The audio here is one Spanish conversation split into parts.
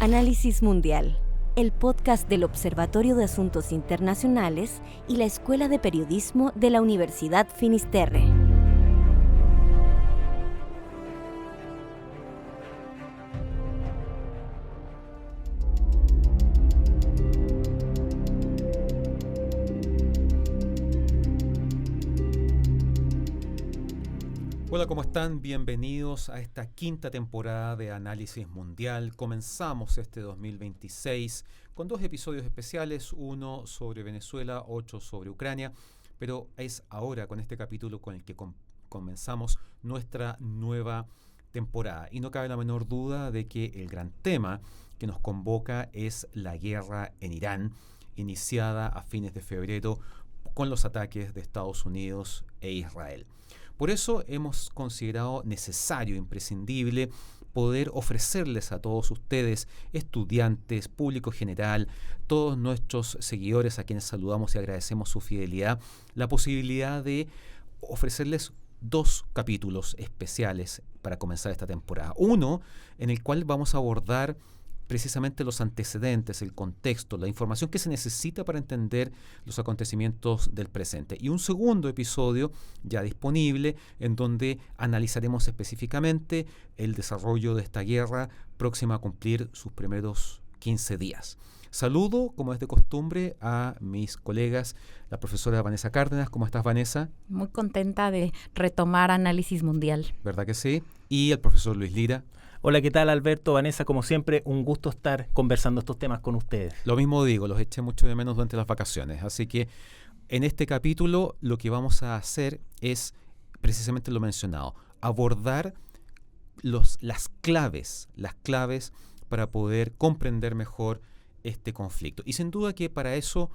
Análisis Mundial, el podcast del Observatorio de Asuntos Internacionales y la Escuela de Periodismo de la Universidad Finisterre. Hola, ¿cómo están? Bienvenidos a esta quinta temporada de Análisis Mundial. Comenzamos este 2026 con dos episodios especiales, uno sobre Venezuela, otro sobre Ucrania, pero es ahora con este capítulo con el que comenzamos nuestra nueva temporada. Y no cabe la menor duda de que el gran tema que nos convoca es la guerra en Irán, iniciada a fines de febrero con los ataques de Estados Unidos e Israel. Por eso hemos considerado necesario, imprescindible, poder ofrecerles a todos ustedes, estudiantes, público general, todos nuestros seguidores a quienes saludamos y agradecemos su fidelidad, la posibilidad de ofrecerles dos capítulos especiales para comenzar esta temporada. Uno en el cual vamos a abordar precisamente los antecedentes, el contexto, la información que se necesita para entender los acontecimientos del presente. Y un segundo episodio ya disponible en donde analizaremos específicamente el desarrollo de esta guerra próxima a cumplir sus primeros 15 días. Saludo, como es de costumbre, a mis colegas, la profesora Vanessa Cárdenas. ¿Cómo estás, Vanessa? Muy contenta de retomar Análisis Mundial. ¿Verdad que sí? Y el profesor Luis Lira. Hola, ¿qué tal, Alberto? Vanessa, como siempre, un gusto estar conversando estos temas con ustedes. Lo mismo digo, los eché mucho de menos durante las vacaciones, así que en este capítulo lo que vamos a hacer es, precisamente lo mencionado, abordar las claves para poder comprender mejor este conflicto. Y sin duda que para eso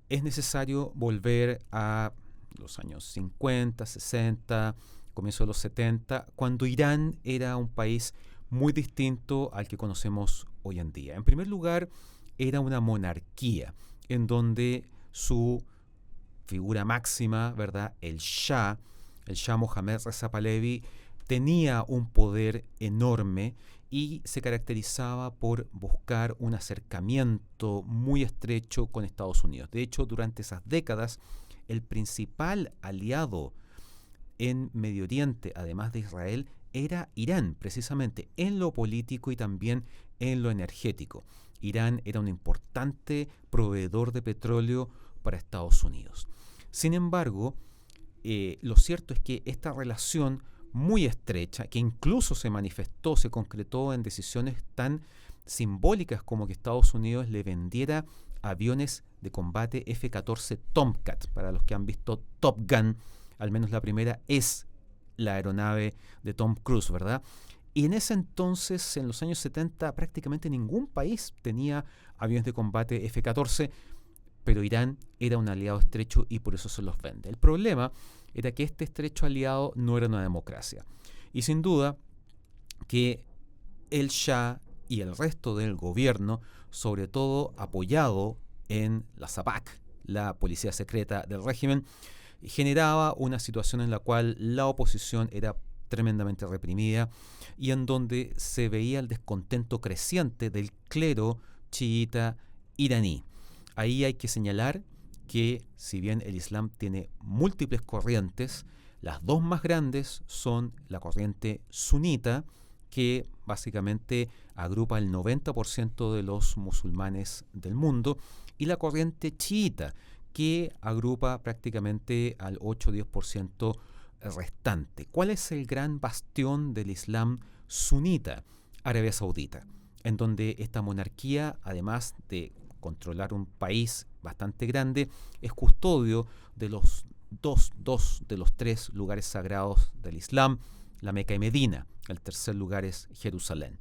es necesario volver a los años 50, 60, comienzo de los 70, cuando Irán era un país muy distinto al que conocemos hoy en día. En primer lugar, era una monarquía en donde su figura máxima, ¿verdad?, el Shah Mohammad Reza Pahlavi, tenía un poder enorme y se caracterizaba por buscar un acercamiento muy estrecho con Estados Unidos. De hecho, durante esas décadas, el principal aliado en Medio Oriente, además de Israel, era Irán, precisamente en lo político y también en lo energético. Irán era un importante proveedor de petróleo para Estados Unidos. Sin embargo, lo cierto es que esta relación muy estrecha, que incluso se concretó en decisiones tan simbólicas como que Estados Unidos le vendiera aviones de combate F-14 Tomcat. Para los que han visto Top Gun, al menos la primera es la aeronave de Tom Cruise, ¿verdad? Y en ese entonces, en los años 70, prácticamente ningún país tenía aviones de combate F-14, pero Irán era un aliado estrecho y por eso se los vende. El problema era que este estrecho aliado no era una democracia. Y sin duda que el Shah y el resto del gobierno, sobre todo apoyado en la SAVAK, la policía secreta del régimen, generaba una situación en la cual la oposición era tremendamente reprimida y en donde se veía el descontento creciente del clero chiita iraní. Ahí hay que señalar que, si bien el Islam tiene múltiples corrientes, las dos más grandes son la corriente sunita, que básicamente agrupa el 90% de los musulmanes del mundo, y la corriente chiita, que agrupa prácticamente al 8-10% restante. ¿Cuál es el gran bastión del Islam sunita? Arabia Saudita, en donde esta monarquía, además de controlar un país bastante grande, es custodio de los dos de los tres lugares sagrados del Islam, la Meca y Medina. El tercer lugar es Jerusalén.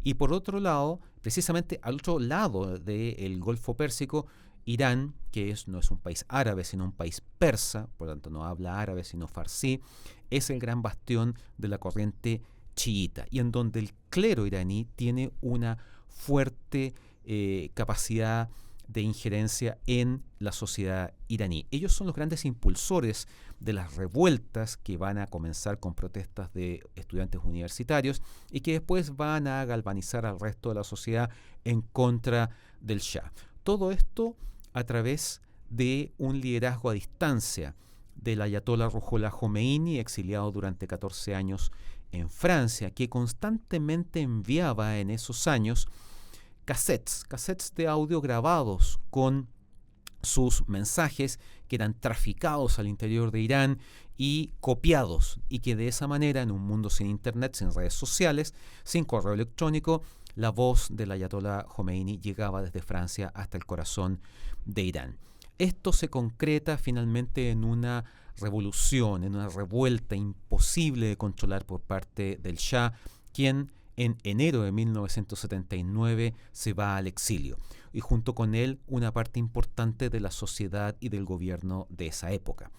Y por otro lado, precisamente al otro lado del Golfo Pérsico, Irán, que no es un país árabe, sino un país persa, por lo tanto no habla árabe, sino farsí, es el gran bastión de la corriente chiita, y en donde el clero iraní tiene una fuerte capacidad de injerencia en la sociedad iraní. Ellos son los grandes impulsores de las revueltas que van a comenzar con protestas de estudiantes universitarios y que después van a galvanizar al resto de la sociedad en contra del Shah. Todo esto a través de un liderazgo a distancia del ayatolá Ruhollah Khomeini, exiliado durante 14 años en Francia, que constantemente enviaba en esos años cassettes de audio grabados con sus mensajes que eran traficados al interior de Irán y copiados, y que de esa manera, en un mundo sin internet, sin redes sociales, sin correo electrónico, la voz del ayatolá Khomeini llegaba desde Francia hasta el corazón de Irán. Esto se concreta finalmente en una revolución, en una revuelta imposible de controlar por parte del Shah, quien en enero de 1979 se va al exilio, y junto con él una parte importante de la sociedad y del gobierno de esa época.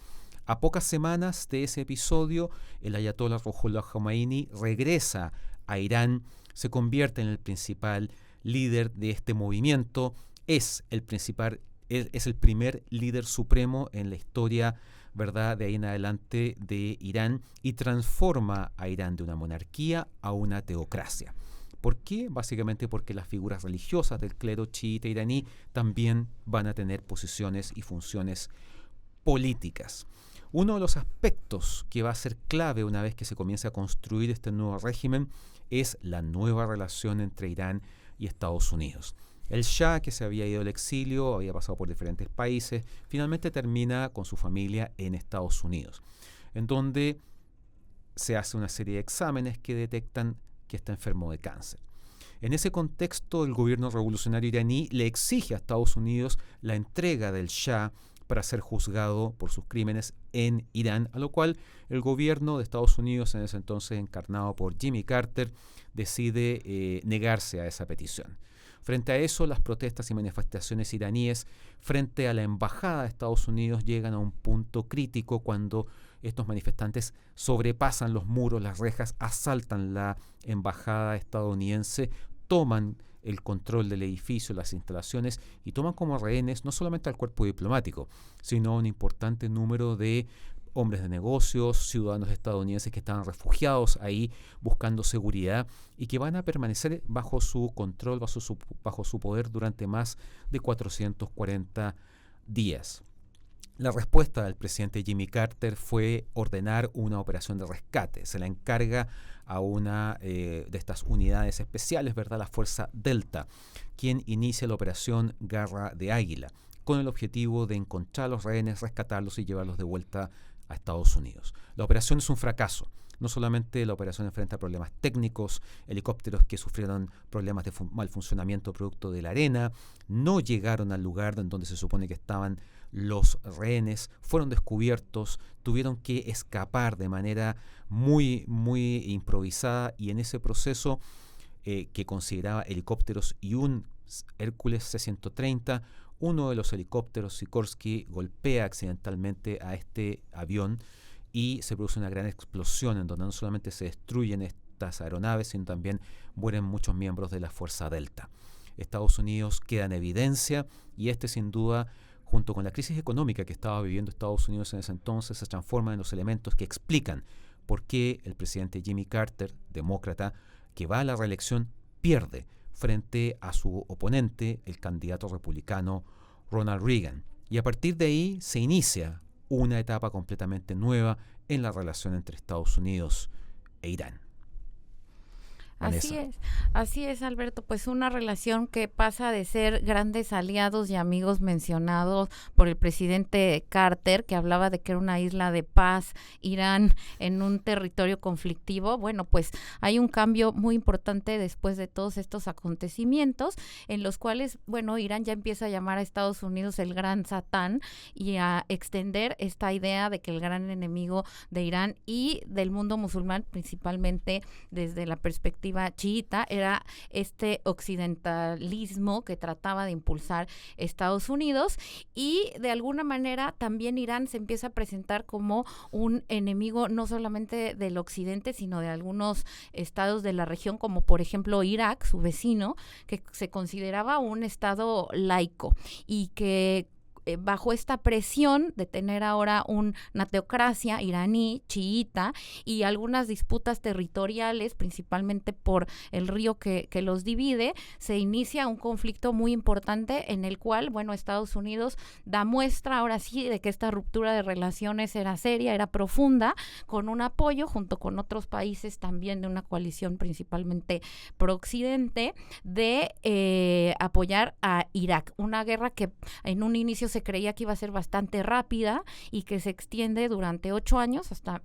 A pocas semanas de ese episodio, el ayatolá Ruhollah Khomeini regresa a Irán, se convierte en el principal líder de este movimiento, es el primer líder supremo en la historia, ¿verdad?, de ahí en adelante de Irán, y transforma a Irán de una monarquía a una teocracia. ¿Por qué? Básicamente porque las figuras religiosas del clero chiita iraní también van a tener posiciones y funciones políticas. Uno de los aspectos que va a ser clave una vez que se comience a construir este nuevo régimen es la nueva relación entre Irán y Estados Unidos. El Shah, que se había ido al exilio, había pasado por diferentes países, finalmente termina con su familia en Estados Unidos, en donde se hace una serie de exámenes que detectan que está enfermo de cáncer. En ese contexto, el gobierno revolucionario iraní le exige a Estados Unidos la entrega del Shah para ser juzgado por sus crímenes en Irán, a lo cual el gobierno de Estados Unidos, en ese entonces encarnado por Jimmy Carter, decide negarse a esa petición. Frente a eso, las protestas y manifestaciones iraníes frente a la embajada de Estados Unidos llegan a un punto crítico cuando estos manifestantes sobrepasan los muros, las rejas, asaltan la embajada estadounidense, toman el control del edificio, las instalaciones, y toman como rehenes no solamente al cuerpo diplomático, sino un importante número de hombres de negocios, ciudadanos estadounidenses que estaban refugiados ahí buscando seguridad y que van a permanecer bajo su control, bajo su poder durante más de 440 días. La respuesta del presidente Jimmy Carter fue ordenar una operación de rescate. Se la encarga a una de estas unidades especiales, ¿verdad?, la Fuerza Delta, quien inicia la operación Garra de Águila, con el objetivo de encontrar a los rehenes, rescatarlos y llevarlos de vuelta a Estados Unidos. La operación es un fracaso. No solamente la operación enfrenta problemas técnicos, helicópteros que sufrieron problemas de mal funcionamiento producto de la arena, no llegaron al lugar en donde se supone que estaban los rehenes, fueron descubiertos, tuvieron que escapar de manera muy improvisada, y en ese proceso que consideraba helicópteros y un Hércules C-130, uno de los helicópteros Sikorsky golpea accidentalmente a este avión y se produce una gran explosión en donde no solamente se destruyen estas aeronaves, sino también mueren muchos miembros de la Fuerza Delta. Estados Unidos queda en evidencia, y sin duda, junto con la crisis económica que estaba viviendo Estados Unidos en ese entonces, se transforman en los elementos que explican por qué el presidente Jimmy Carter, demócrata, que va a la reelección, pierde frente a su oponente, el candidato republicano Ronald Reagan. Y a partir de ahí se inicia una etapa completamente nueva en la relación entre Estados Unidos e Irán. Así es, Alberto, pues una relación que pasa de ser grandes aliados y amigos mencionados por el presidente Carter, que hablaba de que era una isla de paz, Irán en un territorio conflictivo. Bueno, pues hay un cambio muy importante después de todos estos acontecimientos, en los cuales, bueno, Irán ya empieza a llamar a Estados Unidos el gran Satán y a extender esta idea de que el gran enemigo de Irán y del mundo musulmán, principalmente desde la perspectiva perspectiva chiita, era este occidentalismo que trataba de impulsar Estados Unidos, y de alguna manera también Irán se empieza a presentar como un enemigo no solamente del occidente, sino de algunos estados de la región, como por ejemplo Irak, su vecino, que se consideraba un estado laico y que bajo esta presión de tener ahora una teocracia iraní, chiita, y algunas disputas territoriales, principalmente por el río que los divide, se inicia un conflicto muy importante en el cual, bueno, Estados Unidos da muestra ahora sí de que esta ruptura de relaciones era seria, era profunda, con un apoyo junto con otros países también de una coalición principalmente pro-occidente de apoyar a Irak, una guerra que en un inicio se creía que iba a ser bastante rápida y que se extiende durante 8 años hasta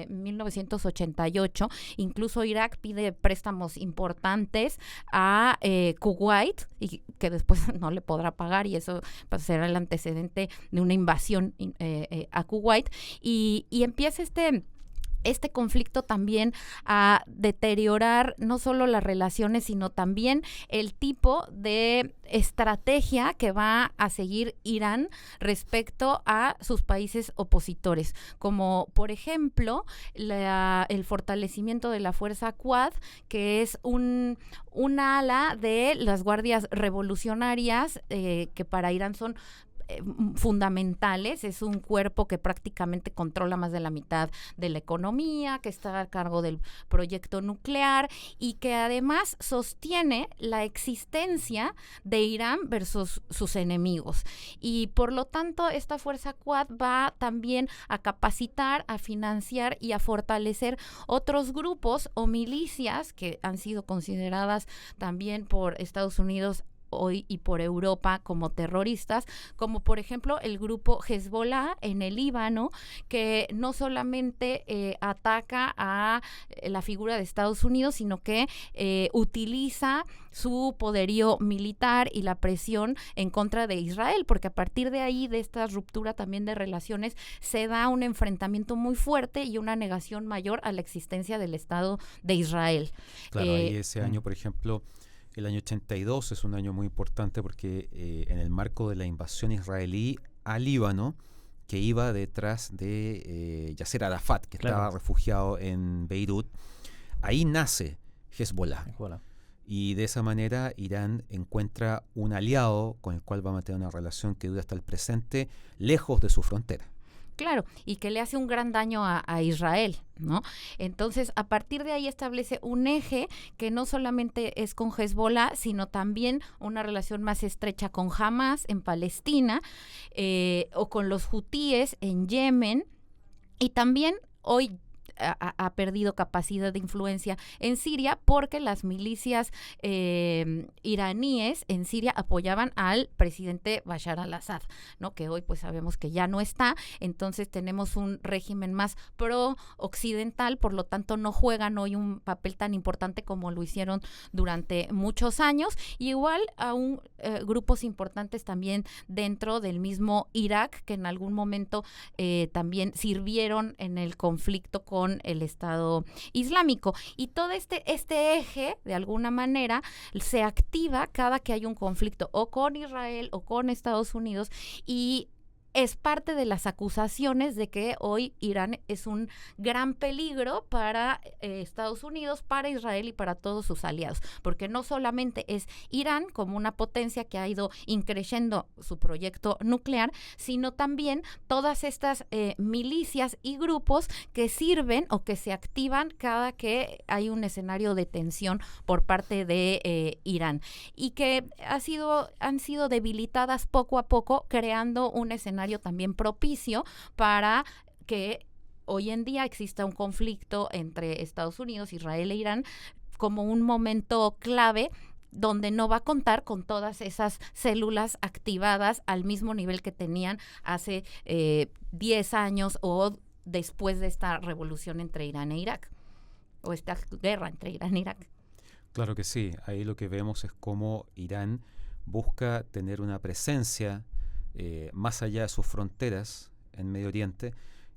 1988. Incluso Irak pide préstamos importantes a Kuwait y que después no le podrá pagar, y eso pues, será el antecedente de una invasión a Kuwait, y empieza este conflicto también a deteriorar no solo las relaciones, sino también el tipo de estrategia que va a seguir Irán respecto a sus países opositores, como por ejemplo el fortalecimiento de la fuerza Quad, que es una ala de las guardias revolucionarias que para Irán son fundamentales. Es un cuerpo que prácticamente controla más de la mitad de la economía, que está a cargo del proyecto nuclear y que además sostiene la existencia de Irán versus sus enemigos. Y por lo tanto, esta fuerza Quad va también a capacitar, a financiar y a fortalecer otros grupos o milicias que han sido consideradas también por Estados Unidos hoy y por Europa como terroristas, como por ejemplo el grupo Hezbollah en el Líbano, que no solamente ataca a la figura de Estados Unidos, sino que utiliza su poderío militar y la presión en contra de Israel, porque a partir de ahí, de esta ruptura también de relaciones, se da un enfrentamiento muy fuerte y una negación mayor a la existencia del Estado de Israel. Claro, y ese año, por ejemplo, el año 82 es un año muy importante porque en el marco de la invasión israelí a Líbano, que iba detrás de Yasser Arafat, que estaba refugiado en Beirut, ahí nace Hezbollah. Y de esa manera Irán encuentra un aliado con el cual va a mantener una relación que dura hasta el presente, lejos de su frontera. Claro, y que le hace un gran daño a Israel, ¿no? Entonces, a partir de ahí establece un eje que no solamente es con Hezbollah, sino también una relación más estrecha con Hamas en Palestina, o con los hutíes en Yemen, y también hoy ha perdido capacidad de influencia en Siria porque las milicias iraníes en Siria apoyaban al presidente Bashar al-Assad, ¿no? Que hoy pues sabemos que ya no está. Entonces tenemos un régimen más pro-occidental, por lo tanto no juegan hoy un papel tan importante como lo hicieron durante muchos años. Y igual aún grupos importantes también dentro del mismo Irak, que en algún momento también sirvieron en el conflicto con el Estado Islámico. Y todo este eje, de alguna manera, se activa cada que hay un conflicto o con Israel o con Estados Unidos, y es parte de las acusaciones de que hoy Irán es un gran peligro para Estados Unidos, para Israel y para todos sus aliados, porque no solamente es Irán como una potencia que ha ido increciendo su proyecto nuclear, sino también todas estas milicias y grupos que sirven o que se activan cada que hay un escenario de tensión por parte de Irán, y que han sido debilitadas poco a poco, creando un escenario también propicio para que hoy en día exista un conflicto entre Estados Unidos, Israel e Irán como un momento clave donde no va a contar con todas esas células activadas al mismo nivel que tenían hace 10 años o después de esta revolución entre Irán e Irak, o esta guerra entre Irán e Irak. Claro que sí, ahí lo que vemos es cómo Irán busca tener una presencia más allá de sus fronteras en Medio Oriente,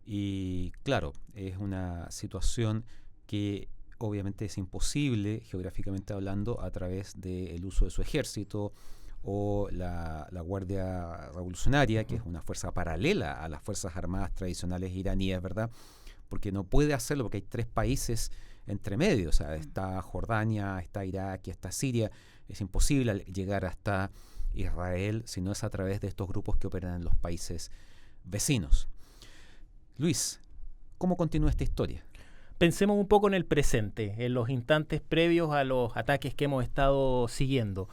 y claro, es una situación que obviamente es imposible, geográficamente hablando, a través del uso de su ejército o la Guardia Revolucionaria, que es una fuerza paralela a las Fuerzas Armadas tradicionales iraníes, ¿verdad? Porque no puede hacerlo porque hay 3 países entre medio, o sea, está Jordania, está Irak y está Siria. Es imposible llegar hasta Israel si no es a través de estos grupos que operan en los países vecinos. Luis, ¿cómo continúa esta historia? Pensemos un poco en el presente, en los instantes previos a los ataques que hemos estado siguiendo.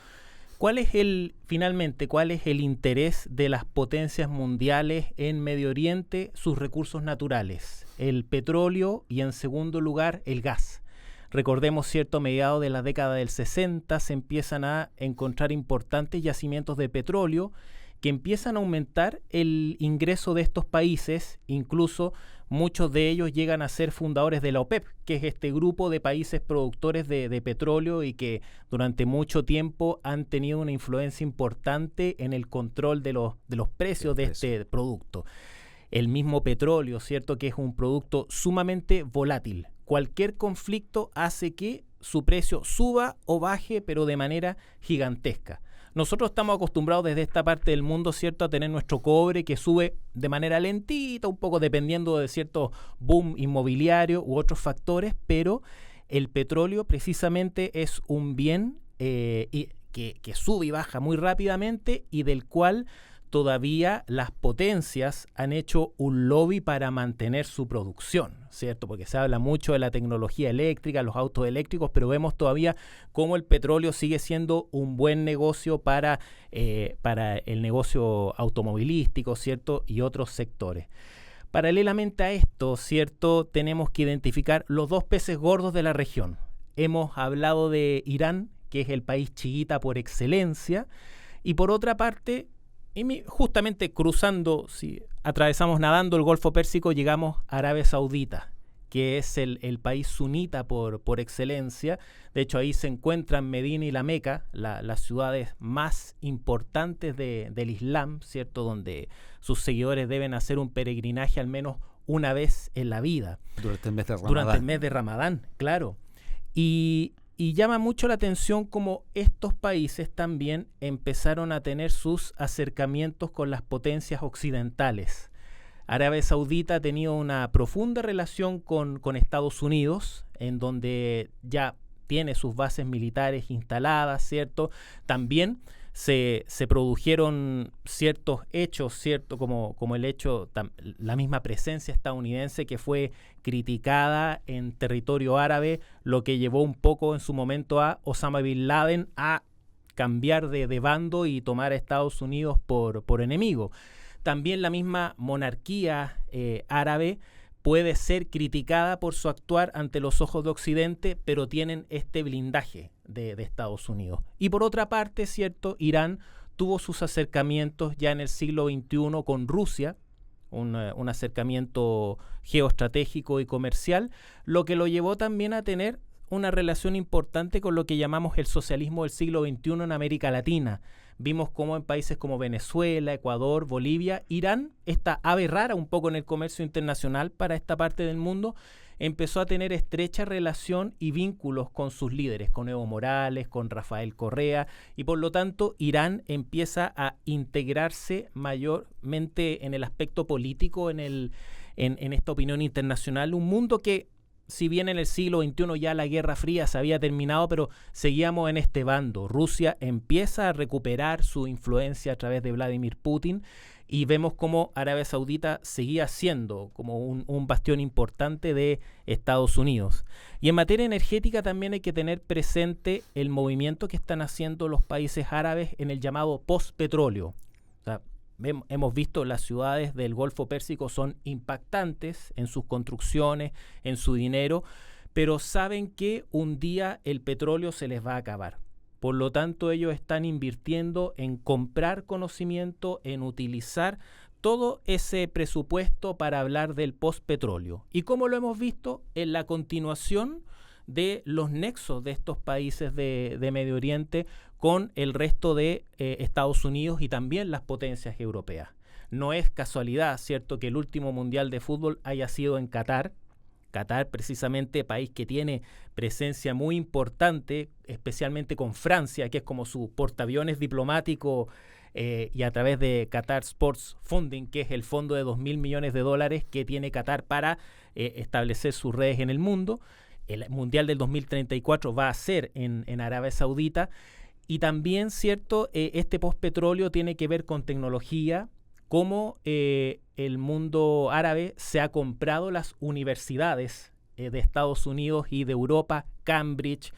¿Cuál es el interés de las potencias mundiales en Medio Oriente? Sus recursos naturales, el petróleo y, en segundo lugar, el gas. Recordemos, ¿cierto?, a mediados de la década del 60 se empiezan a encontrar importantes yacimientos de petróleo que empiezan a aumentar el ingreso de estos países. Incluso muchos de ellos llegan a ser fundadores de la OPEP, que es este grupo de países productores de petróleo y que durante mucho tiempo han tenido una influencia importante en el control de los precios de este producto. El mismo petróleo, ¿cierto?, que es un producto sumamente volátil. Cualquier conflicto hace que su precio suba o baje, pero de manera gigantesca. Nosotros estamos acostumbrados desde esta parte del mundo, ¿cierto?, a tener nuestro cobre que sube de manera lentita, un poco dependiendo de cierto boom inmobiliario u otros factores, pero el petróleo precisamente es un bien que sube y baja muy rápidamente y del cual todavía las potencias han hecho un lobby para mantener su producción, ¿cierto? Porque se habla mucho de la tecnología eléctrica, los autos eléctricos, pero vemos todavía cómo el petróleo sigue siendo un buen negocio para el negocio automovilístico, ¿cierto? Y otros sectores. Paralelamente a esto, ¿cierto?, tenemos que identificar los 2 peces gordos de la región. Hemos hablado de Irán, que es el país chiita por excelencia, y por otra parte, justamente cruzando, si atravesamos nadando el Golfo Pérsico, llegamos a Arabia Saudita, que es el país sunita por excelencia. De hecho, ahí se encuentran Medina y la Meca, las ciudades más importantes del Islam, ¿cierto?, donde sus seguidores deben hacer un peregrinaje al menos una vez en la vida. Durante el mes de Ramadán. Durante el mes de Ramadán, claro. Y llama mucho la atención cómo estos países también empezaron a tener sus acercamientos con las potencias occidentales. Arabia Saudita ha tenido una profunda relación con Estados Unidos, en donde ya tiene sus bases militares instaladas, ¿cierto? También se produjeron ciertos hechos, ¿cierto?, como el hecho, la misma presencia estadounidense que fue criticada en territorio árabe, lo que llevó un poco en su momento a Osama Bin Laden a cambiar de bando y tomar a Estados Unidos por enemigo. También la misma monarquía árabe puede ser criticada por su actuar ante los ojos de Occidente, pero tienen este blindaje de Estados Unidos. Y por otra parte, ¿cierto?, Irán tuvo sus acercamientos ya en el siglo XXI con Rusia, un acercamiento geoestratégico y comercial, lo que lo llevó también a tener una relación importante con lo que llamamos el socialismo del siglo XXI en América Latina. Vimos cómo en países como Venezuela, Ecuador, Bolivia, Irán, esta ave rara un poco en el comercio internacional para esta parte del mundo, empezó a tener estrecha relación y vínculos con sus líderes, con Evo Morales, con Rafael Correa, y por lo tanto Irán empieza a integrarse mayormente en el aspecto político, en esta opinión internacional, un mundo que, si bien en el siglo XXI ya la Guerra Fría se había terminado, pero seguíamos en este bando. Rusia empieza a recuperar su influencia a través de Vladimir Putin y vemos cómo Arabia Saudita seguía siendo como un bastión importante de Estados Unidos. Y en materia energética también hay que tener presente el movimiento que están haciendo los países árabes en el llamado post-petróleo. O sea, hemos visto las ciudades del Golfo Pérsico son impactantes en sus construcciones, en su dinero, pero saben que un día el petróleo se les va a acabar. Por lo tanto, ellos están invirtiendo en comprar conocimiento, en utilizar todo ese presupuesto para hablar del postpetróleo. ¿Y cómo lo hemos visto? En la continuación de los nexos de estos países de Medio Oriente con el resto de Estados Unidos y también las potencias europeas. No es casualidad, ¿cierto?, que el último mundial de fútbol haya sido en Qatar. Qatar, precisamente, país que tiene presencia muy importante, especialmente con Francia, que es como su portaaviones diplomático, y a través de Qatar Sports Funding, que es el fondo de $2.000 millones que tiene Qatar para establecer sus redes en el mundo. El Mundial del 2034 va a ser en Arabia Saudita. Y también, ¿cierto? Este postpetróleo tiene que ver con tecnología, cómo el mundo árabe se ha comprado las universidades de Estados Unidos y de Europa, Cambridge,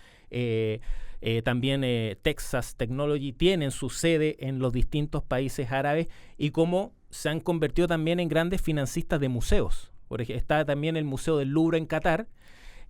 también Texas Technology, tienen su sede en los distintos países árabes, y cómo se han convertido también en grandes financistas de museos. Por ejemplo, está también el Museo del Louvre en Qatar.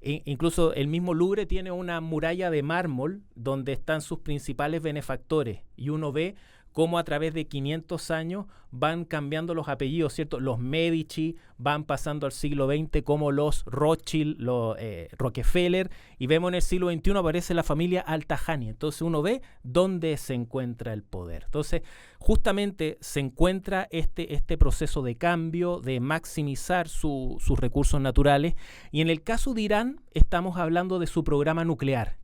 Incluso el mismo Louvre tiene una muralla de mármol donde están sus principales benefactores, y uno ve cómo a través de 500 años van cambiando los apellidos, ¿cierto? Los Medici van pasando al siglo XX, como los Rothschild, los Rockefeller, y vemos en el siglo XXI aparece la familia Al-Tahani. Entonces uno ve dónde se encuentra el poder. Entonces justamente se encuentra este proceso de cambio, de maximizar sus recursos naturales, y en el caso de Irán estamos hablando de su programa nuclear,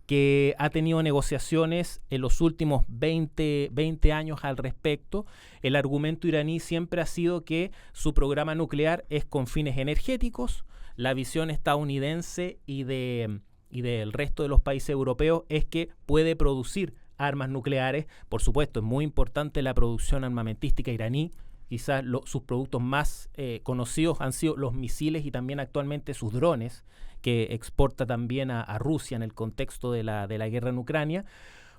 que ha tenido negociaciones en los últimos 20 años al respecto. El argumento iraní siempre ha sido que su programa nuclear es con fines energéticos. La visión estadounidense y del resto de los países europeos es que puede producir armas nucleares. Por supuesto, es muy importante la producción armamentística iraní. Quizás sus productos más conocidos han sido los misiles y también actualmente sus drones, que exporta también a Rusia en el contexto de la guerra en Ucrania,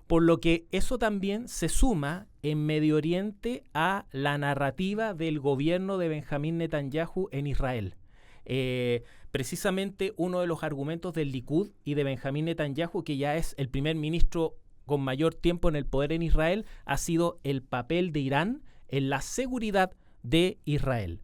por lo que eso también se suma en Medio Oriente a la narrativa del gobierno de Benjamín Netanyahu en Israel. Precisamente uno de los argumentos del Likud y de Benjamín Netanyahu, que ya es el primer ministro con mayor tiempo en el poder en Israel, ha sido el papel de Irán en la seguridad de Israel.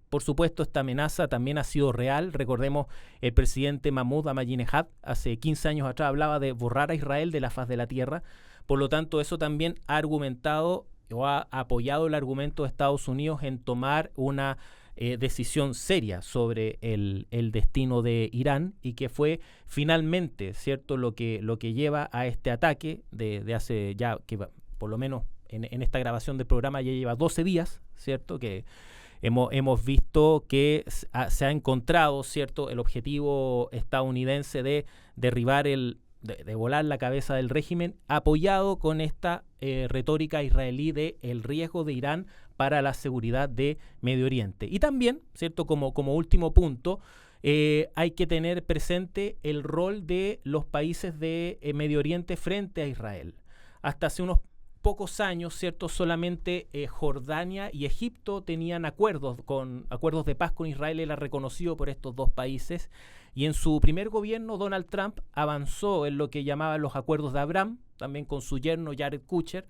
Por supuesto, esta amenaza también ha sido real. Recordemos, el presidente Mahmoud Ahmadinejad hace 15 años atrás hablaba de borrar a Israel de la faz de la tierra. Por lo tanto, eso también ha argumentado o ha apoyado el argumento de Estados Unidos en tomar una decisión seria sobre el destino de Irán, y que fue finalmente, ¿cierto?, lo que lleva a este ataque de hace ya, que por lo menos en esta grabación del programa ya lleva 12 días, ¿cierto?, que hemos visto que se ha encontrado, ¿cierto?, el objetivo estadounidense de derribar de volar la cabeza del régimen, apoyado con esta retórica israelí de el riesgo de Irán para la seguridad de Medio Oriente. Y también, ¿cierto?, como último punto, hay que tener presente el rol de los países de Medio Oriente frente a Israel. Hasta hace unos pocos años, ¿cierto?, solamente Jordania y Egipto tenían acuerdos de paz con Israel. Era reconocido por estos dos países, y en su primer gobierno Donald Trump avanzó en lo que llamaban los acuerdos de Abraham, también con su yerno Jared Kushner,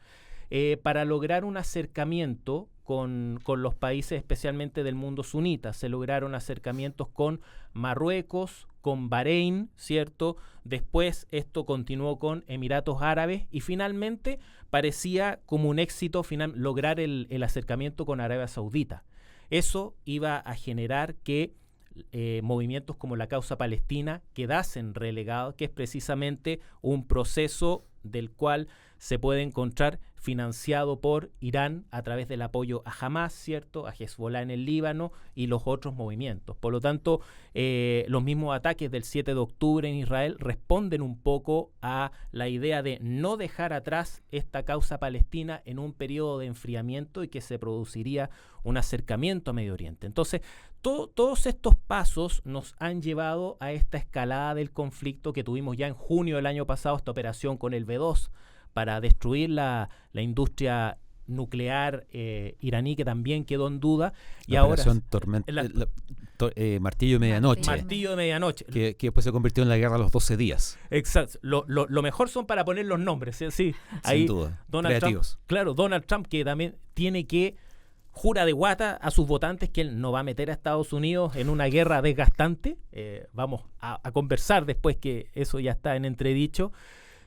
para lograr un acercamiento con los países especialmente del mundo sunita. Se lograron acercamientos con Marruecos, con Bahrein, ¿cierto? Después esto continuó con Emiratos Árabes, y finalmente parecía como un éxito lograr el acercamiento con Arabia Saudita. Eso iba a generar que movimientos como la causa palestina quedasen relegados, que es precisamente un proceso del cual se puede encontrar financiado por Irán a través del apoyo a Hamas, ¿cierto?, a Hezbollah en el Líbano y los otros movimientos. Por lo tanto, los mismos ataques del 7 de octubre en Israel responden un poco a la idea de no dejar atrás esta causa palestina en un periodo de enfriamiento, y que se produciría un acercamiento a Medio Oriente. Entonces, todos estos pasos nos han llevado a esta escalada del conflicto que tuvimos ya en junio del año pasado, esta operación con el B-2 para destruir la industria nuclear iraní, que también quedó en duda. Y ahora Martillo de Medianoche. Martillo de Medianoche. Que después se convirtió en la guerra de los 12 días. Exacto. Lo mejor son para poner los nombres, ¿sí? Sí. Ahí, sin duda. Donald Creativos. Trump, claro, Donald Trump, que también tiene que jura de guata a sus votantes que él no va a meter a Estados Unidos en una guerra desgastante. Vamos a conversar después, que eso ya está en entredicho.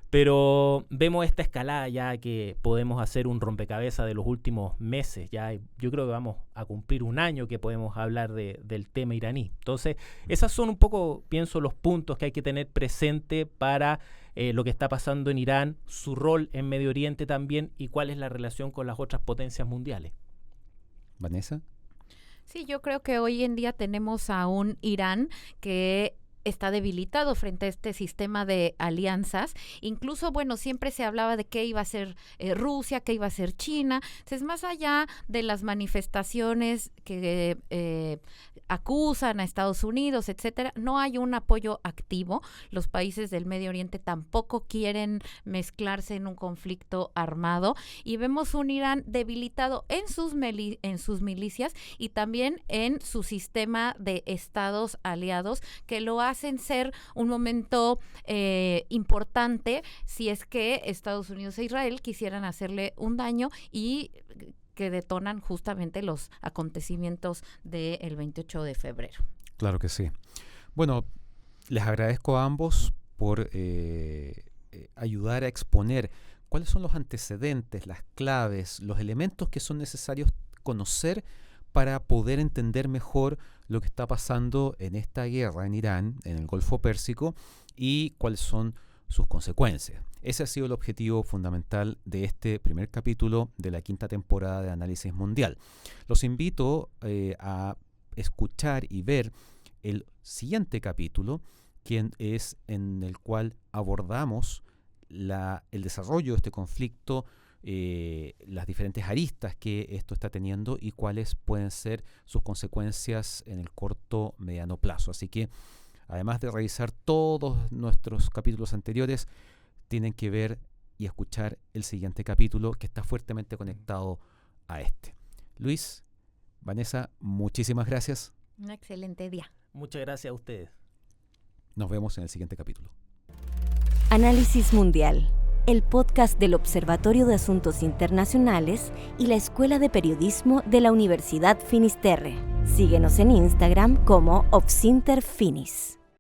Pero vemos esta escalada ya que podemos hacer un rompecabezas de los últimos meses. Ya yo creo que vamos a cumplir un año que podemos hablar del tema iraní. Entonces, esas son un poco, pienso, los puntos que hay que tener presente para lo que está pasando en Irán, su rol en Medio Oriente también y cuál es la relación con las otras potencias mundiales. Vanessa. Sí, yo creo que hoy en día tenemos a un Irán que está debilitado frente a este sistema de alianzas. Incluso, bueno, siempre se hablaba de qué iba a ser Rusia, qué iba a ser China. Entonces, más allá de las manifestaciones que acusan a Estados Unidos, etcétera, no hay un apoyo activo. Los países del Medio Oriente tampoco quieren mezclarse en un conflicto armado y vemos un Irán debilitado en sus milicias y también en su sistema de estados aliados que lo hacen ser un momento importante si es que Estados Unidos e Israel quisieran hacerle un daño y que detonan justamente los acontecimientos del 28 de febrero. Claro que sí. Bueno, les agradezco a ambos por ayudar a exponer cuáles son los antecedentes, las claves, los elementos que son necesarios conocer para poder entender mejor lo que está pasando en esta guerra en Irán, en el Golfo Pérsico, y cuáles son sus consecuencias. Ese ha sido el objetivo fundamental de este primer capítulo de la 5ª temporada de Análisis Mundial. Los invito a escuchar y ver el siguiente capítulo, quien es en el cual abordamos el desarrollo de este conflicto, las diferentes aristas que esto está teniendo y cuáles pueden ser sus consecuencias en el corto, mediano plazo. Así que, además de revisar todos nuestros capítulos anteriores, tienen que ver y escuchar el siguiente capítulo que está fuertemente conectado a este. Luis, Vanessa, muchísimas gracias. Un excelente día. Muchas gracias a ustedes. Nos vemos en el siguiente capítulo. Análisis Mundial, el podcast del Observatorio de Asuntos Internacionales y la Escuela de Periodismo de la Universidad Finisterre. Síguenos en Instagram como Obsinterfinis.